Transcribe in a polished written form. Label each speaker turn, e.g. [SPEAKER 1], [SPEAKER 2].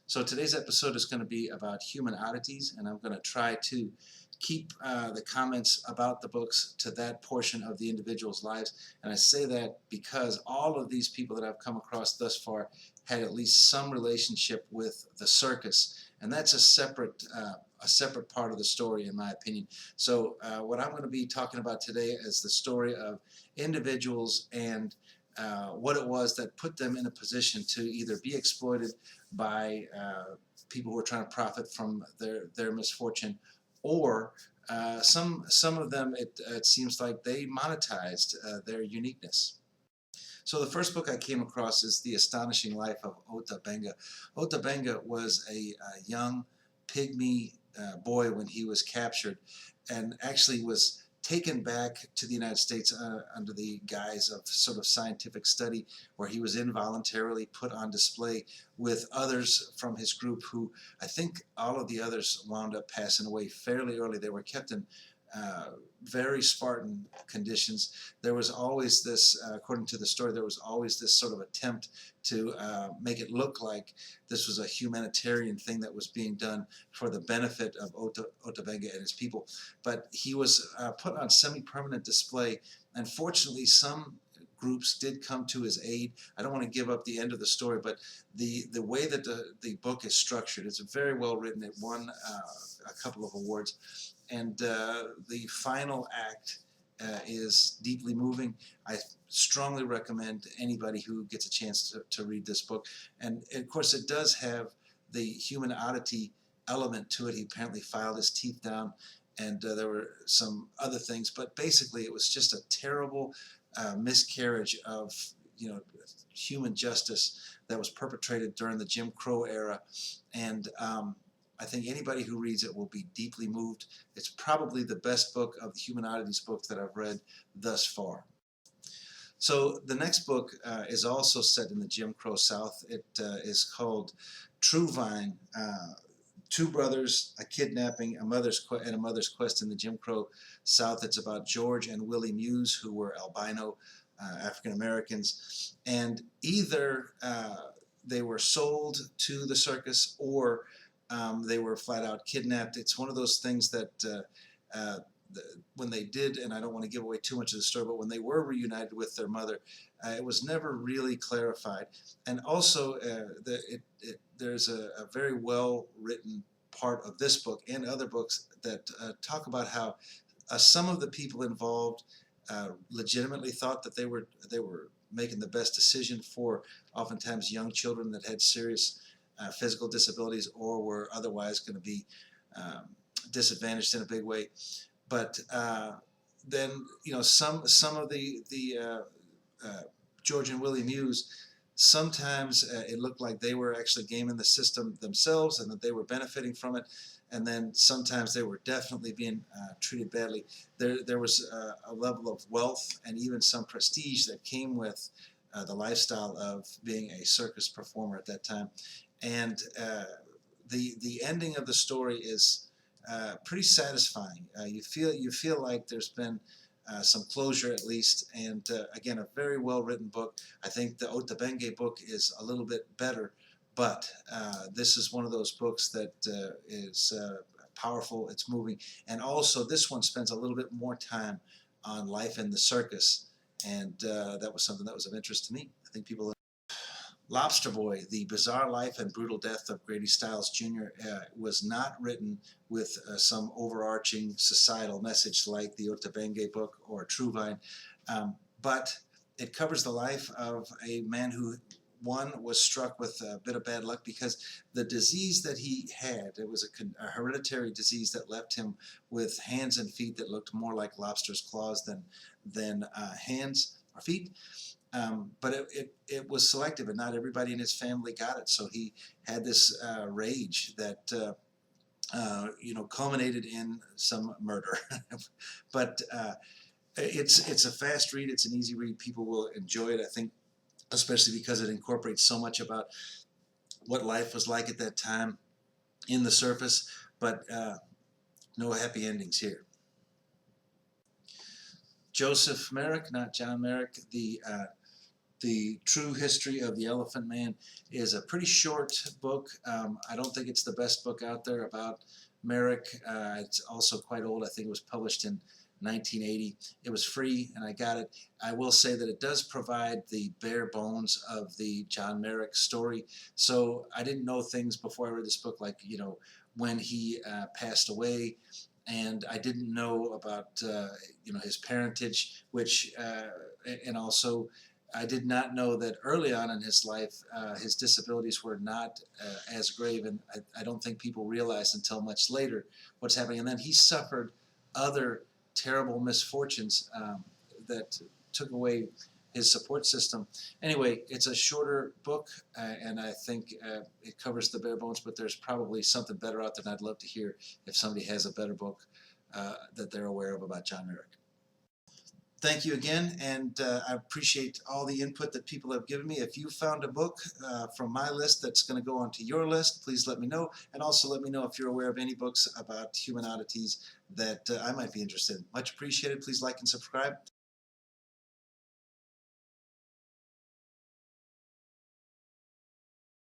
[SPEAKER 1] So today's episode is going to be about human oddities, and I'm going to try to keep the comments about the books to that portion of the individual's lives. And I say that because all of these people that I've come across thus far had at least some relationship with the circus, and that's a separate part of the story, in my opinion. So what I'm going to be talking about today is the story of individuals and what it was that put them in a position to either be exploited by people who are trying to profit from their misfortune, or some of them, it seems like they monetized their uniqueness. So the first book I came across is The Astonishing Life of Ota Benga. Ota Benga was a young pygmy boy when he was captured, and actually was taken back to the United States under the guise of sort of scientific study, where he was involuntarily put on display with others from his group who, I think all of the others wound up passing away fairly early. They were kept in very Spartan conditions. There was always this, according to the story, there was always this sort of attempt to make it look like this was a humanitarian thing that was being done for the benefit of Ota Benga and his people. But he was put on semi-permanent display, and fortunately some groups did come to his aid. I don't want to give up the end of the story, but the way that the book is structured, it's very well written. It won a couple of awards, and the final act is deeply moving. I strongly recommend anybody who gets a chance to read this book. And of course it does have the human oddity element to it. He apparently filed his teeth down, and there were some other things, but basically it was just a terrible miscarriage of human justice that was perpetrated during the Jim Crow era. And I think anybody who reads it will be deeply moved. It's probably the best book of the human oddities books that I've read thus far. So the next book is also set in the Jim Crow South. It is called Truevine, Two Brothers, a Kidnapping, and a Mother's Quest in the Jim Crow South. It's about George and Willie Muse, who were albino African Americans, and either they were sold to the circus, or they were flat out kidnapped. It's one of those things that when they did, and I don't want to give away too much of the story, but when they were reunited with their mother, it was never really clarified. And also, there's a very well written part of this book and other books that talk about how some of the people involved legitimately thought that they were making the best decision for oftentimes young children that had serious physical disabilities, or were otherwise going to be disadvantaged in a big way. But then some of the George and Willie Muse, sometimes it looked like they were actually gaming the system themselves and that they were benefiting from it, and then sometimes they were definitely being treated badly. There was a level of wealth and even some prestige that came with the lifestyle of being a circus performer at that time. And the ending of the story is pretty satisfying. You feel like there's been some closure at least, and again, a very well written book. I think the Ota Benga book is a little bit better, but this is one of those books that is powerful, it's moving, and also this one spends a little bit more time on life in the circus, and that was something that was of interest to me. I think people. Lobster Boy, The Bizarre Life and Brutal Death of Grady Stiles Jr. Was not written with some overarching societal message like the Ota Benga book or Truevine, but it covers the life of a man who, one, was struck with a bit of bad luck because the disease that he had, it was a hereditary disease that left him with hands and feet that looked more like lobster's claws than hands or feet. But it was selective, and not everybody in his family got it. So he had this rage that culminated in some murder. But it's a fast read. It's an easy read. People will enjoy it, I think, especially because it incorporates so much about what life was like at that time in the surface. But no happy endings here. Joseph Merrick, not John Merrick, the The True History of the Elephant Man is a pretty short book. I don't think it's the best book out there about Merrick. It's also quite old. I think it was published in 1980. It was free and I got it. I will say that it does provide the bare bones of the John Merrick story. So I didn't know things before I read this book, like, you know, when he passed away, and I didn't know about you know, his parentage, which and also I did not know that early on in his life his disabilities were not as grave, and I don't think people realized until much later what's happening. And then he suffered other terrible misfortunes that took away his support system. Anyway, it's a shorter book, and I think it covers the bare bones, but there's probably something better out there, and I'd love to hear if somebody has a better book that they're aware of about John Merrick. Thank you again, and I appreciate all the input that people have given me. If you found a book from my list that's going to go onto your list, please let me know, and also let me know if you're aware of any books about human oddities that I might be interested in. Much appreciated. Please like and subscribe.